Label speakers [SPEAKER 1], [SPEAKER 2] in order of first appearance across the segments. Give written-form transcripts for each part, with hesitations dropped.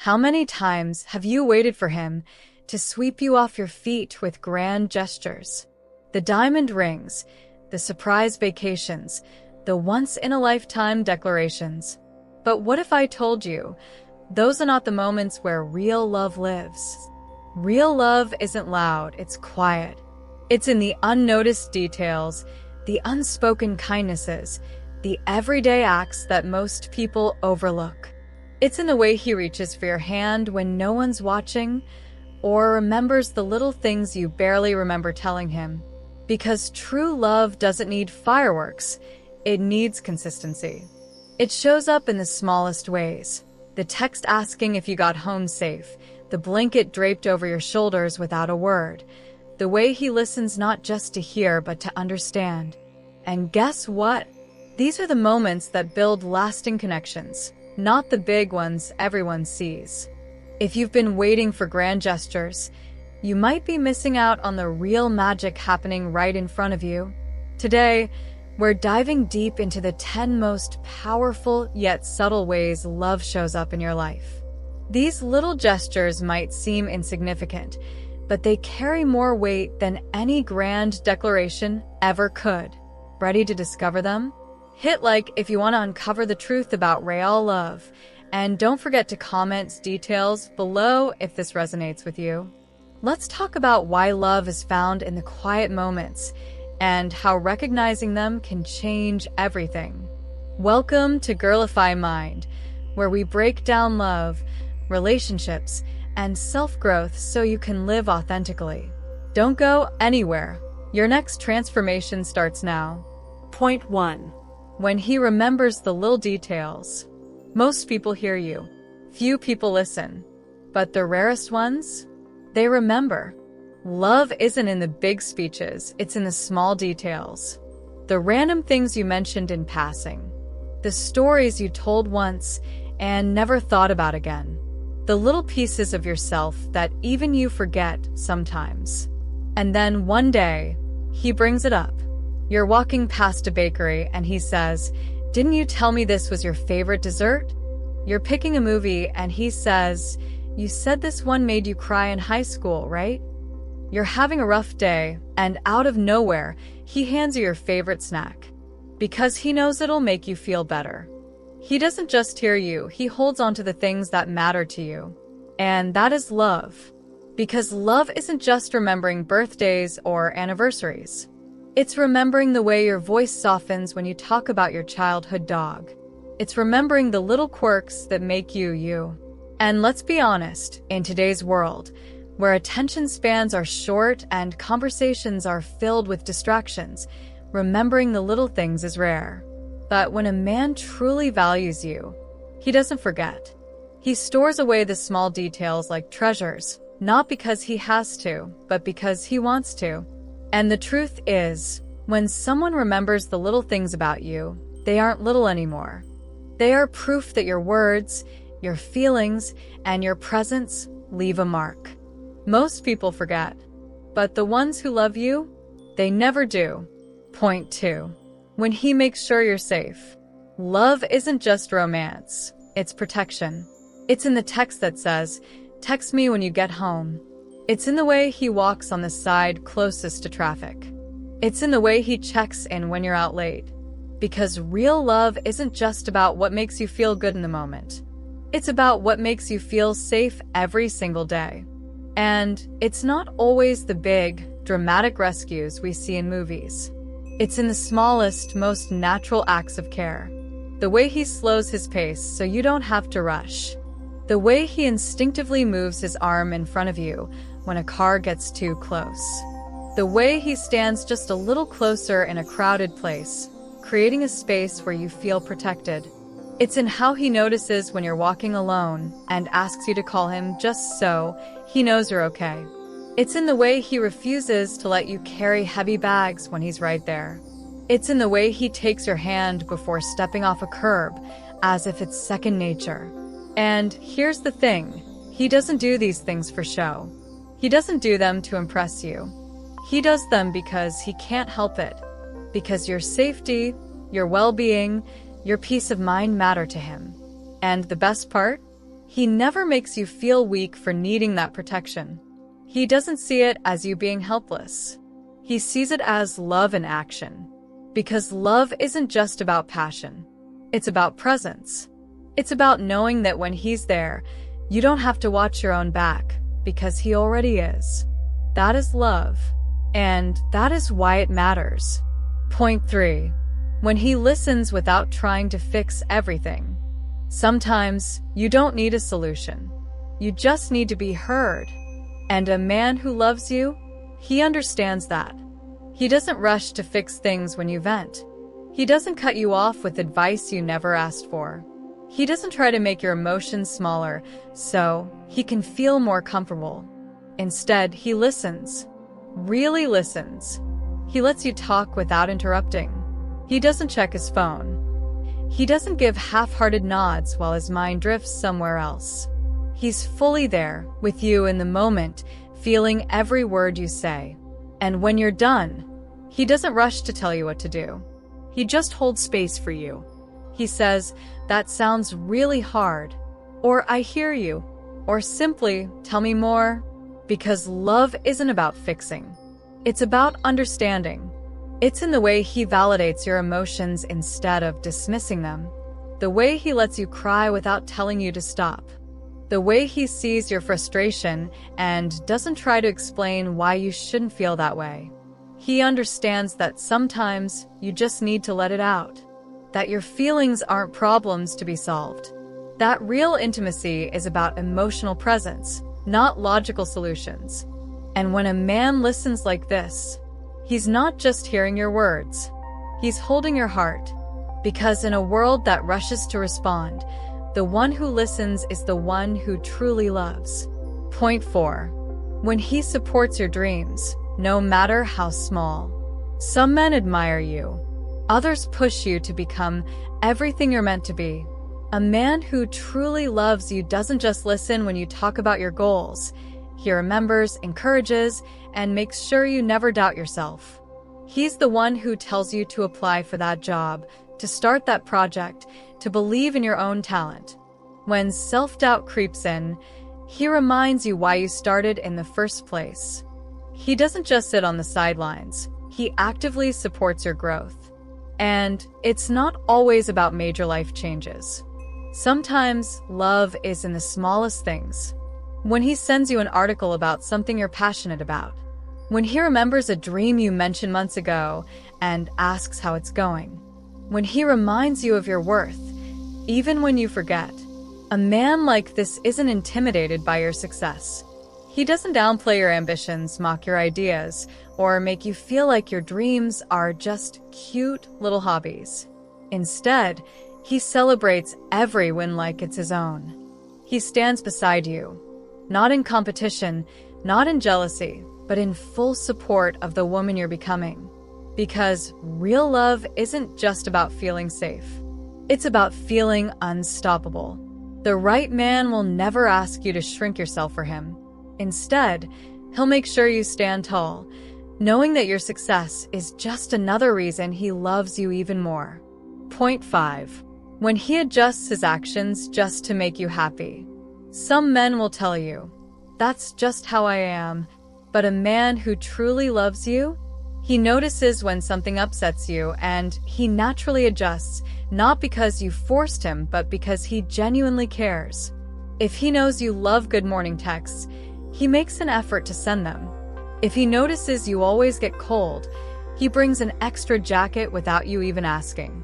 [SPEAKER 1] How many times have you waited for him to sweep you off your feet with grand gestures? The diamond rings, the surprise vacations, the once-in-a-lifetime declarations. But what if I told you, those are not the moments where real love lives? Real love isn't loud, it's quiet. It's in the unnoticed details, the unspoken kindnesses, the everyday acts that most people overlook. It's in the way he reaches for your hand when no one's watching, or remembers the little things you barely remember telling him. Because true love doesn't need fireworks, it needs consistency. It shows up in the smallest ways. The text asking if you got home safe, the blanket draped over your shoulders without a word, the way he listens not just to hear but to understand. And guess what? These are the moments that build lasting connections, not the big ones everyone sees. If you've been waiting for grand gestures, you might be missing out on the real magic happening right in front of you. Today, we're diving deep into the 10 most powerful yet subtle ways love shows up in your life. These little gestures might seem insignificant, but they carry more weight than any grand declaration ever could. Ready to discover them? Hit like if you want to uncover the truth about real love, and don't forget to comment details below if this resonates with you. Let's talk about why love is found in the quiet moments and how recognizing them can change everything. Welcome to Girlify Mind, where we break down love, relationships, and self-growth so you can live authentically. Don't go anywhere. Your next transformation starts now.
[SPEAKER 2] Point 1.
[SPEAKER 1] When he remembers the little details. Most people hear you. Few people listen. But the rarest ones? They remember. Love isn't in the big speeches, it's in the small details. The random things you mentioned in passing. The stories you told once and never thought about again. The little pieces of yourself that even you forget sometimes. And then one day, he brings it up. You're walking past a bakery and he says, "Didn't you tell me this was your favorite dessert?" You're picking a movie and he says, "You said this one made you cry in high school, right?" You're having a rough day, and out of nowhere, he hands you your favorite snack. Because he knows it'll make you feel better. He doesn't just hear you, he holds on to the things that matter to you. And that is love. Because love isn't just remembering birthdays or anniversaries. It's remembering the way your voice softens when you talk about your childhood dog. It's remembering the little quirks that make you, you. And let's be honest, in today's world, where attention spans are short and conversations are filled with distractions, remembering the little things is rare. But when a man truly values you, he doesn't forget. He stores away the small details like treasures, not because he has to, but because he wants to. And the truth is, when someone remembers the little things about you, they aren't little anymore. They are proof that your words, your feelings, and your presence leave a mark. Most people forget, but the ones who love you, they never do. Point 2. When he makes sure you're safe. Love isn't just romance, it's protection. It's in the text that says, "Text me when you get home." It's in the way he walks on the side closest to traffic. It's in the way he checks in when you're out late. Because real love isn't just about what makes you feel good in the moment. It's about what makes you feel safe every single day. And it's not always the big, dramatic rescues we see in movies. It's in the smallest, most natural acts of care. The way he slows his pace so you don't have to rush. The way he instinctively moves his arm in front of you when a car gets too close. The way he stands just a little closer in a crowded place, creating a space where you feel protected. It's in how he notices when you're walking alone and asks you to call him just so he knows you're okay. It's in the way he refuses to let you carry heavy bags when he's right there. It's in the way he takes your hand before stepping off a curb, as if it's second nature. And here's the thing, he doesn't do these things for show. He doesn't do them to impress you. He does them because he can't help it. Because your safety, your well-being, your peace of mind matter to him. And the best part? He never makes you feel weak for needing that protection. He doesn't see it as you being helpless. He sees it as love in action. Because love isn't just about passion. It's about presence. It's about knowing that when he's there, you don't have to watch your own back, because he already is. That is love. And that is why it matters. Point 3. When he listens without trying to fix everything. Sometimes you don't need a solution. You just need to be heard. And a man who loves you, he understands that. He doesn't rush to fix things when you vent. He doesn't cut you off with advice you never asked for. He doesn't try to make your emotions smaller so he can feel more comfortable. Instead, he listens. Really listens. He lets you talk without interrupting. He doesn't check his phone. He doesn't give half-hearted nods while his mind drifts somewhere else. He's fully there, with you in the moment, feeling every word you say. And when you're done, he doesn't rush to tell you what to do. He just holds space for you. He says, "That sounds really hard," or "I hear you," or simply, "Tell me more." Because love isn't about fixing. It's about understanding. It's in the way he validates your emotions instead of dismissing them. The way he lets you cry without telling you to stop. The way he sees your frustration and doesn't try to explain why you shouldn't feel that way. He understands that sometimes you just need to let it out. That your feelings aren't problems to be solved. That real intimacy is about emotional presence, not logical solutions. And when a man listens like this, he's not just hearing your words. He's holding your heart. Because in a world that rushes to respond, the one who listens is the one who truly loves. Point 4. When he supports your dreams, no matter how small. Some men admire you. Others push you to become everything you're meant to be. A man who truly loves you doesn't just listen when you talk about your goals. He remembers, encourages, and makes sure you never doubt yourself. He's the one who tells you to apply for that job, to start that project, to believe in your own talent. When self-doubt creeps in, he reminds you why you started in the first place. He doesn't just sit on the sidelines. He actively supports your growth. And it's not always about major life changes. Sometimes love is in the smallest things. When he sends you an article about something you're passionate about. When he remembers a dream you mentioned months ago and asks how it's going. When he reminds you of your worth, even when you forget. A man like this isn't intimidated by your success. He doesn't downplay your ambitions, mock your ideas, or make you feel like your dreams are just cute little hobbies. Instead, he celebrates every win like it's his own. He stands beside you, not in competition, not in jealousy, but in full support of the woman you're becoming. Because real love isn't just about feeling safe. It's about feeling unstoppable. The right man will never ask you to shrink yourself for him. Instead, he'll make sure you stand tall, knowing that your success is just another reason he loves you even more. Point 5. When he adjusts his actions just to make you happy. Some men will tell you, "That's just how I am," but a man who truly loves you, he notices when something upsets you and he naturally adjusts, not because you forced him, but because he genuinely cares. If he knows you love good morning texts, he makes an effort to send them. If he notices you always get cold, he brings an extra jacket without you even asking.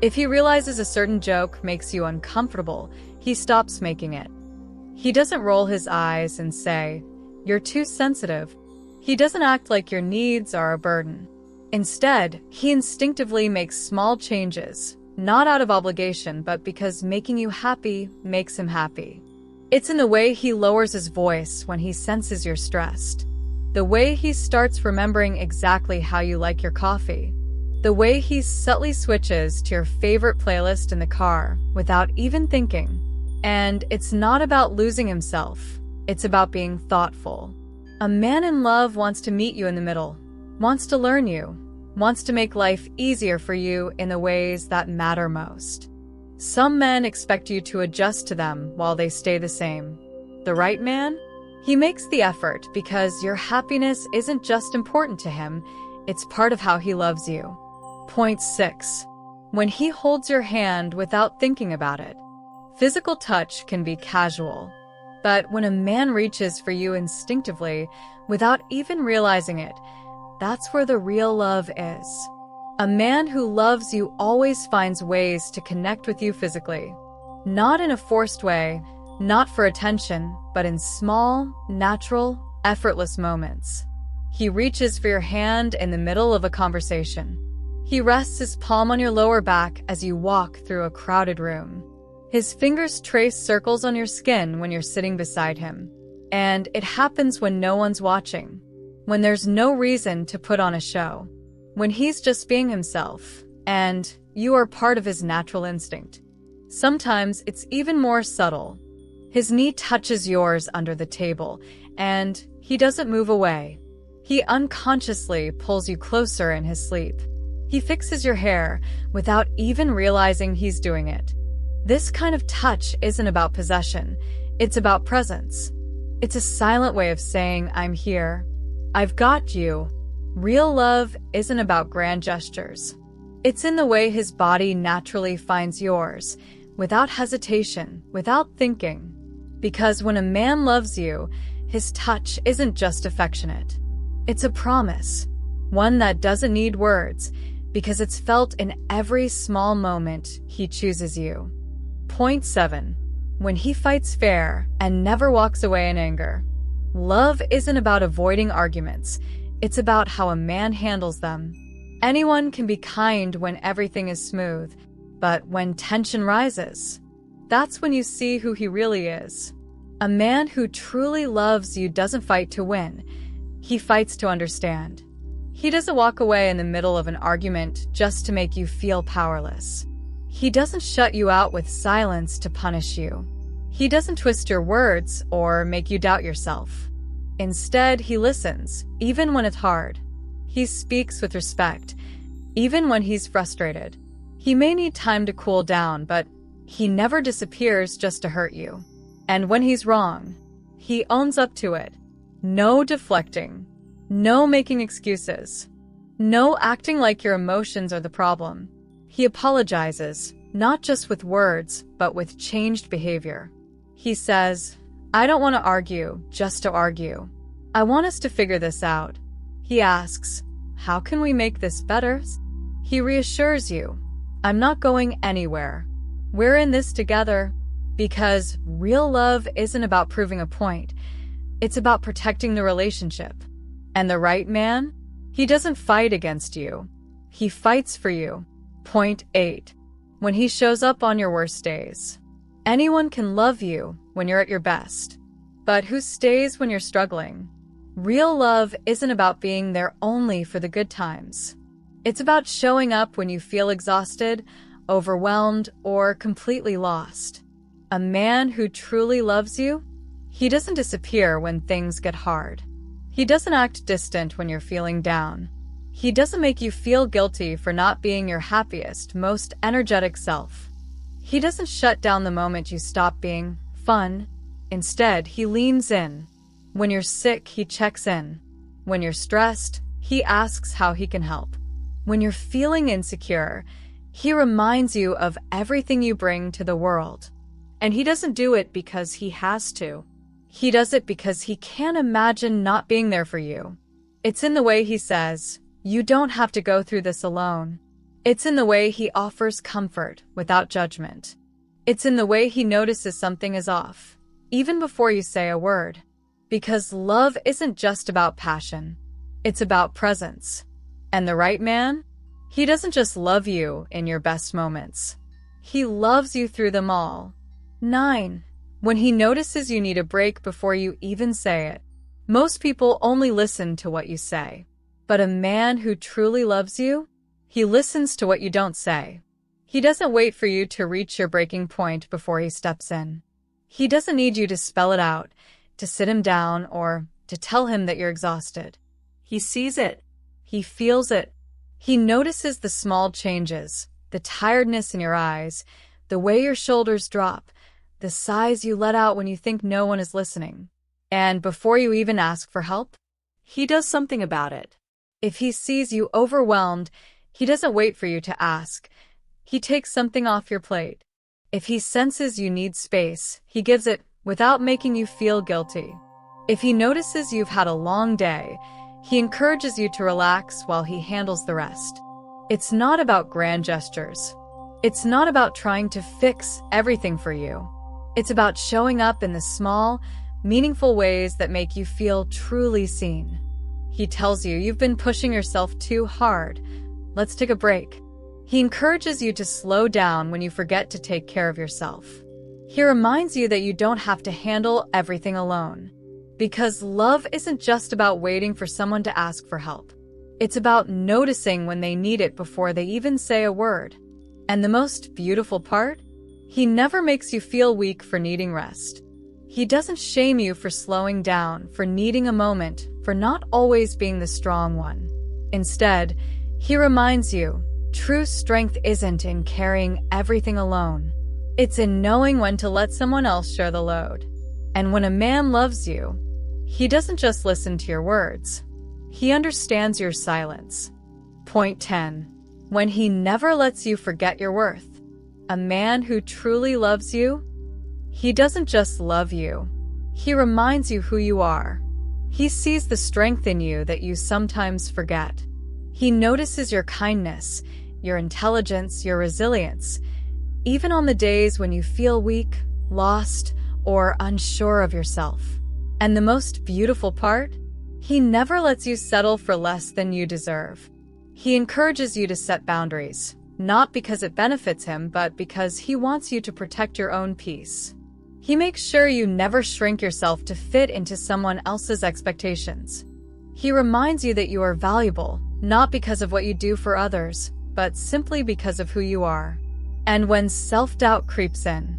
[SPEAKER 1] If he realizes a certain joke makes you uncomfortable, he stops making it. He doesn't roll his eyes and say, "You're too sensitive." He doesn't act like your needs are a burden. Instead, he instinctively makes small changes, not out of obligation, but because making you happy makes him happy. It's in the way he lowers his voice when he senses you're stressed. The way he starts remembering exactly how you like your coffee. The way he subtly switches to your favorite playlist in the car without even thinking. And it's not about losing himself. It's about being thoughtful. A man in love wants to meet you in the middle, wants to learn you, wants to make life easier for you in the ways that matter most. Some men expect you to adjust to them while they stay the same. The right man? He makes the effort because your happiness isn't just important to him, it's part of how he loves you. Point 6. When he holds your hand without thinking about it. Physical touch can be casual, but when a man reaches for you instinctively, without even realizing it, that's where the real love is. A man who loves you always finds ways to connect with you physically. Not in a forced way, not for attention, but in small, natural, effortless moments. He reaches for your hand in the middle of a conversation. He rests his palm on your lower back as you walk through a crowded room. His fingers trace circles on your skin when you're sitting beside him. And it happens when no one's watching, when there's no reason to put on a show, when he's just being himself, and you are part of his natural instinct. Sometimes it's even more subtle. His knee touches yours under the table, and he doesn't move away. He unconsciously pulls you closer in his sleep. He fixes your hair without even realizing he's doing it. This kind of touch isn't about possession, it's about presence. It's a silent way of saying, I'm here. I've got you. Real love isn't about grand gestures. It's in the way his body naturally finds yours, without hesitation, without thinking. Because when a man loves you, his touch isn't just affectionate. It's a promise, one that doesn't need words, because it's felt in every small moment he chooses you. Point 7. When he fights fair and never walks away in anger. Love isn't about avoiding arguments. It's about how a man handles them. Anyone can be kind when everything is smooth, but when tension rises, that's when you see who he really is. A man who truly loves you doesn't fight to win. He fights to understand. He doesn't walk away in the middle of an argument just to make you feel powerless. He doesn't shut you out with silence to punish you. He doesn't twist your words or make you doubt yourself. Instead, he listens, even when it's hard. He speaks with respect, even when he's frustrated. He may need time to cool down, but he never disappears just to hurt you. And when he's wrong, he owns up to it. No deflecting. No making excuses. No acting like your emotions are the problem. He apologizes, not just with words, but with changed behavior. He says, I don't want to argue just to argue. I want us to figure this out. He asks, how can we make this better? He reassures you, I'm not going anywhere. We're in this together. Because real love isn't about proving a point. It's about protecting the relationship. And the right man? He doesn't fight against you. He fights for you. Point 8. When he shows up on your worst days. Anyone can love you when you're at your best. But who stays when you're struggling? Real love isn't about being there only for the good times. It's about showing up when you feel exhausted, overwhelmed, or completely lost. A man who truly loves you, he doesn't disappear when things get hard. He doesn't act distant when you're feeling down. He doesn't make you feel guilty for not being your happiest, most energetic self. He doesn't shut down the moment you stop being fun. Instead, he leans in. When you're sick, he checks in. When you're stressed, he asks how he can help. When you're feeling insecure, he reminds you of everything you bring to the world. And he doesn't do it because he has to. He does it because he can't imagine not being there for you. It's in the way he says, you don't have to go through this alone. It's in the way he offers comfort without judgment. It's in the way he notices something is off, even before you say a word. Because love isn't just about passion. It's about presence. And the right man? He doesn't just love you in your best moments. He loves you through them all. 9. When he notices you need a break before you even say it. Most people only listen to what you say. But a man who truly loves you, he listens to what you don't say. He doesn't wait for you to reach your breaking point before he steps in. He doesn't need you to spell it out, to sit him down, or to tell him that you're exhausted. He sees it. He feels it. He notices the small changes, the tiredness in your eyes, the way your shoulders drop, the sighs you let out when you think no one is listening. And before you even ask for help, he does something about it. If he sees you overwhelmed, he doesn't wait for you to ask. He takes something off your plate. If he senses you need space, he gives it without making you feel guilty. If he notices you've had a long day, he encourages you to relax while he handles the rest. It's not about grand gestures. It's not about trying to fix everything for you. It's about showing up in the small, meaningful ways that make you feel truly seen. He tells you you've been pushing yourself too hard. Let's take a break. He encourages you to slow down when you forget to take care of yourself. He reminds you that you don't have to handle everything alone. Because love isn't just about waiting for someone to ask for help. It's about noticing when they need it before they even say a word. And the most beautiful part? He never makes you feel weak for needing rest. He doesn't shame you for slowing down, for needing a moment, for not always being the strong one. Instead, he reminds you, true strength isn't in carrying everything alone. It's in knowing when to let someone else share the load. And when a man loves you, he doesn't just listen to your words. He understands your silence. Point 10. When he never lets you forget your worth. A man who truly loves you, he doesn't just love you. He reminds you who you are. He sees the strength in you that you sometimes forget. He notices your kindness, your intelligence, your resilience, even on the days when you feel weak, lost, or unsure of yourself. And the most beautiful part? He never lets you settle for less than you deserve. He encourages you to set boundaries, not because it benefits him, but because he wants you to protect your own peace. He makes sure you never shrink yourself to fit into someone else's expectations. He reminds you that you are valuable, not because of what you do for others, but simply because of who you are. And when self-doubt creeps in,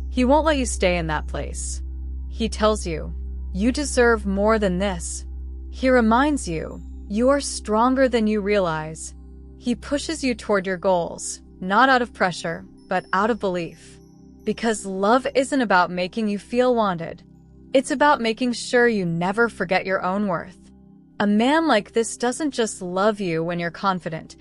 [SPEAKER 1] he won't let you stay in that place. He tells you, you deserve more than this. He reminds you, you are stronger than you realize. He pushes you toward your goals, not out of pressure, but out of belief. Because love isn't about making you feel wanted. It's about making sure you never forget your own worth. A man like this doesn't just love you when you're confident,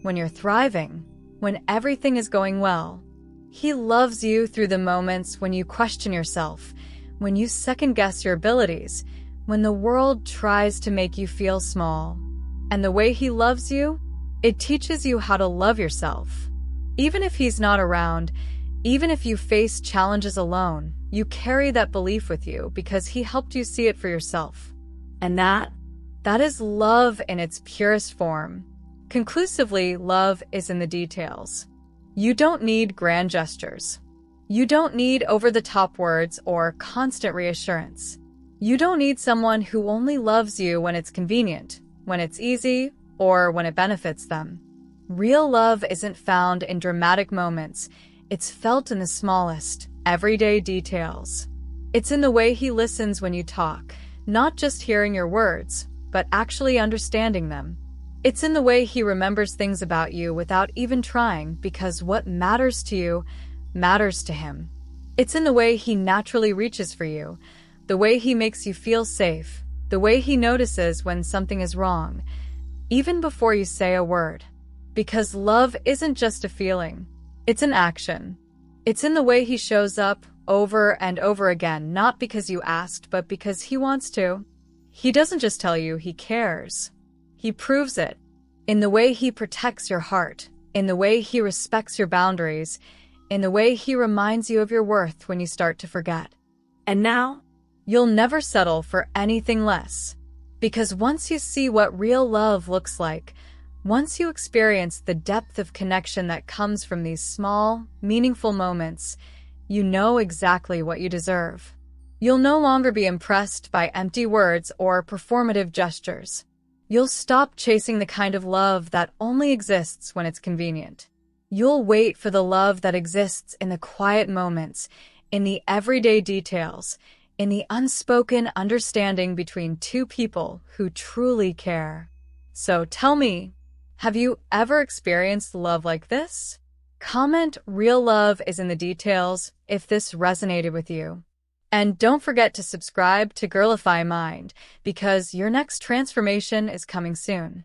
[SPEAKER 1] when you're thriving, when everything is going well. He loves you through the moments when you question yourself, when you second-guess your abilities, when the world tries to make you feel small. And the way he loves you, it teaches you how to love yourself. Even if he's not around, even if you face challenges alone, you carry that belief with you because he helped you see it for yourself. And that is love in its purest form. Conclusively, love is in the details. You don't need grand gestures. You don't need over-the-top words or constant reassurance. You don't need someone who only loves you when it's convenient, when it's easy, or when it benefits them. Real love isn't found in dramatic moments. It's felt in the smallest, everyday details. It's in the way he listens when you talk, not just hearing your words, but actually understanding them. It's in the way he remembers things about you without even trying, because what matters to you matters to him. It's in the way he naturally reaches for you, the way he makes you feel safe, the way he notices when something is wrong, even before you say a word. Because love isn't just a feeling, it's an action. It's in the way he shows up over and over again, not because you asked, but because he wants to. He doesn't just tell you he cares. He proves it. In the way he protects your heart, in the way he respects your boundaries, in the way he reminds you of your worth when you start to forget. And now, you'll never settle for anything less. Because once you see what real love looks like, once you experience the depth of connection that comes from these small, meaningful moments, you know exactly what you deserve. You'll no longer be impressed by empty words or performative gestures. You'll stop chasing the kind of love that only exists when it's convenient. You'll wait for the love that exists in the quiet moments, in the everyday details, in the unspoken understanding between two people who truly care. So tell me, have you ever experienced love like this? Comment "Real love is in the details" if this resonated with you. And don't forget to subscribe to Girlify Mind because your next transformation is coming soon.